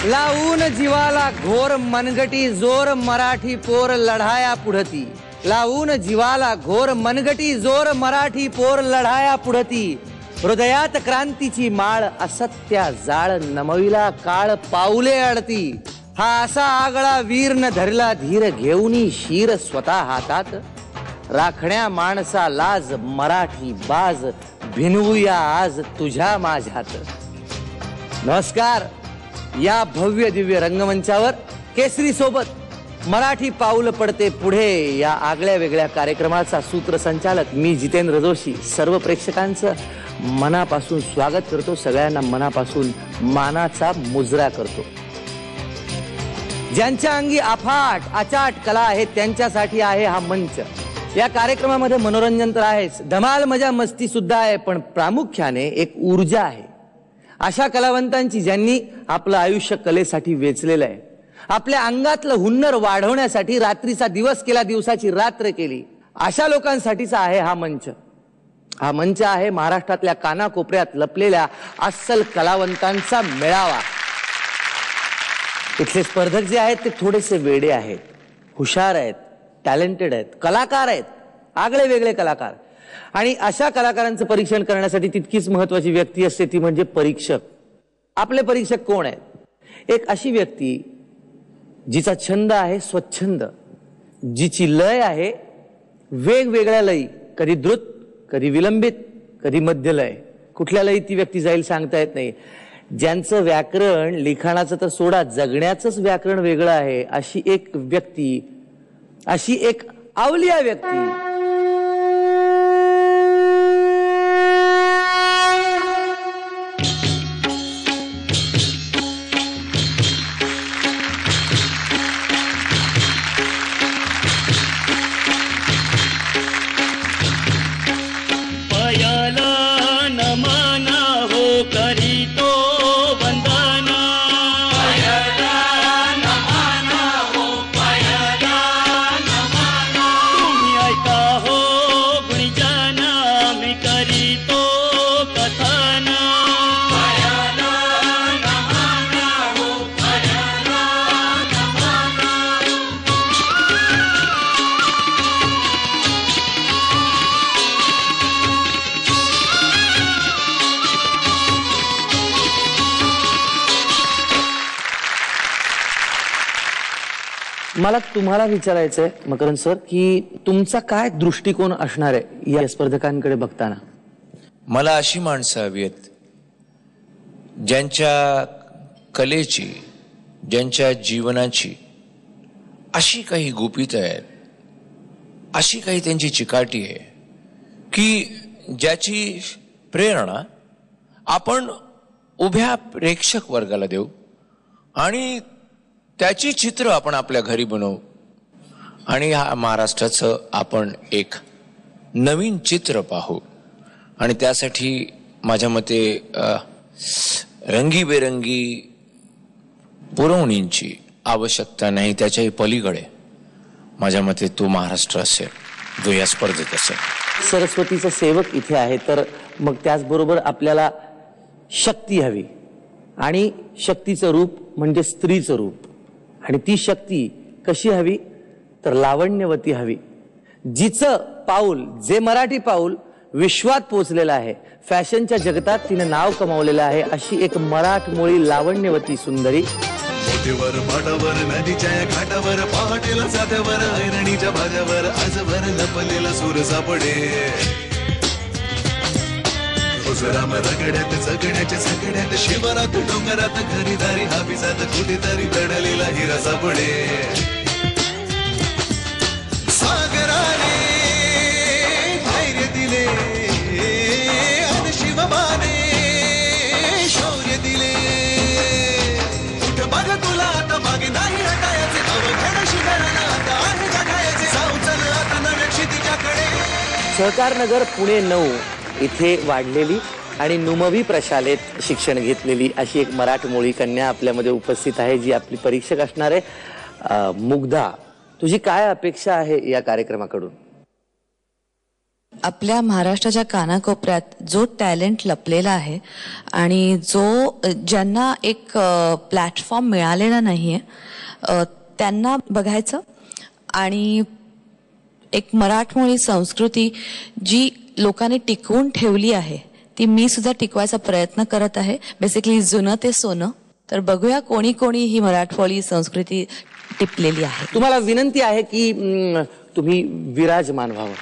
लावून जीवाला घोर मनगटी जोर मराठी पोर लढाया पुढती. लावून जीवाला घोर मनगटी जोर मराठी पोर लढाया पुढती. हृदयात क्रांतीची माळ असत्या जाळ नमविला काळ पाऊले अडती. हा असा आगळा वीर न धरला धीर घेऊनी शीर स्वतः हातात. राखण्या माणसा लाज मराठी बाज भिनवूया आज तुझ्या माझ्यात. नमस्कार. या भव्य दिव्य रंगमंचावर केसरी सोबत मराठी पाऊल पडते पुढे या आगळ्या वेगळ्या कार्यक्रमाचा सूत्रसंचालक मी जितेंद्र जोशी सर्व प्रेक्षकांचं मनापासून स्वागत करतो. सगळ्यांना मनापासून मानाचा मुजरा करतो. ज्यांच्या अंगी अफाट अचाट कला आहे त्यांच्यासाठी आहे हा मंच. या कार्यक्रमामध्ये मनोरंजन तर आहेच, धमाल मजा मस्ती सुद्धा आहे, पण प्रामुख्याने एक ऊर्जा आहे. अशा कलावंतांची ज्यांनी आपलं आयुष्य कलेसाठी वेचलेलं आहे, आपल्या अंगातलं हुन्नर वाढवण्यासाठी रात्रीचा दिवस केला, दिवसाची रात्र केली, अशा लोकांसाठीचा आहे हा मंच. हा मंच आहे महाराष्ट्रातल्या कानाकोपऱ्यात लपलेल्या अस्सल कलावंतांचा मेळावा. इथले स्पर्धक जे आहेत ते थोडेसे वेडे आहेत, हुशार आहेत, टॅलेंटेड आहेत, कलाकार आहेत, आगळे वेगळे कलाकार. आणि अशा कलाकारांचं परीक्षण करण्यासाठी तितकीच महत्वाची व्यक्ती असते, ती म्हणजे परीक्षक. आपले परीक्षक कोण आहेत? एक अशी व्यक्ती जिचा छंद आहे स्वच्छंद, जिची लय आहे वेगवेगळ्या लयी, कधी द्रुत, कधी विलंबित, कधी मध्यलय. कुठल्या लयी ती व्यक्ती जाईल सांगता येत नाही. ज्यांचं व्याकरण लिखाणाचं तर सोडा, जगण्याचंच व्याकरण वेगळं आहे, अशी एक व्यक्ती, अशी एक अवलिया व्यक्ती. मला तुम्हाला विचारायचंय मकरंद सर की तुमचा काय दृष्टिकोन असणार आहे या स्पर्धकांकडे बघताना? मला अशी माणसं हवी आहेत ज्यांच्या कलेची, ज्यांच्या जीवनाची अशी काही गुपितं आहेत, अशी काही त्यांची चिकाटी आहे की ज्याची प्रेरणा आपण उभ्या प्रेक्षक वर्गाला देऊ आणि त्याची चित्र आपण आपल्या घरी बनवू आणि ह्या महाराष्ट्राचं आपण एक नवीन चित्र पाहू. आणि त्यासाठी माझ्या मते रंगीबेरंगी पुरवणींची आवश्यकता नाही, त्याच्याही पलीकडे माझ्या मते तो महाराष्ट्र असेल जो या स्पर्धेत असेल. सरस्वतीचं सेवक इथे आहे, तर मग त्याचबरोबर आपल्याला शक्ती हवी आणि शक्तीचं रूप म्हणजे स्त्रीचं रूप. आणि ती शक्ती कशी हवी तर लावण्यवती हवी, जिचं पाऊल, जे मराठी पाऊल विश्वात पोचलेलं आहे, फॅशनच्या जगतात तिने नाव कमावलेलं आहे, अशी एक मराठमोळी लावण्यवती सुंदरी. मोठीवर पाटावर नदीच्या घाटावर पहाटेला साध्यावर ऐरणीच्या भाज्यावर आजवर लपलेला सूर सापडे. राम रगड्यात जगण्याच्या सगड्यात शिवरात डोंगरात घरीदारी हाफिजात कुठेतरी दडलेला हिरा सापडे. सागराने धैर्य दिले आणि शिवबाने शौर्य दिले. कुठं बघ तुला आता मागे नाही हटायचे, अवघड शिखराला आता आहे गाठायचे. जाऊ चल आता नव्या क्षितिजाकडे. सहकार नगर पुणे 9 इथे वाढलेली आणि नुमवी प्रशालेत शिक्षण घेतलेली अशी एक मराठमोळी कन्या आपल्यामध्ये उपस्थित आहे, जी आपली परीक्षक असणार आहे. मुग्धा, तुझी काय अपेक्षा आहे या कार्यक्रमाकडून? आपल्या महाराष्ट्राच्या कानाकोपऱ्यात जो टॅलेंट लपलेला आहे आणि ज्यांना एक प्लॅटफॉर्म मिळालेला नाहीये त्यांना बघायचं आणि एक मराठमोळी संस्कृती जी लोकांनी टिकवून ठेवली आहे ती मी सुद्धा टिकवायचा प्रयत्न करत आहे. बेसिकली जुनं ते सोनं. तर बघूया कोणी कोणी ही मराठमोळी संस्कृती टिपलेली आहे. तुम्हाला विनंती आहे की तुम्ही विराजमान व्हावं.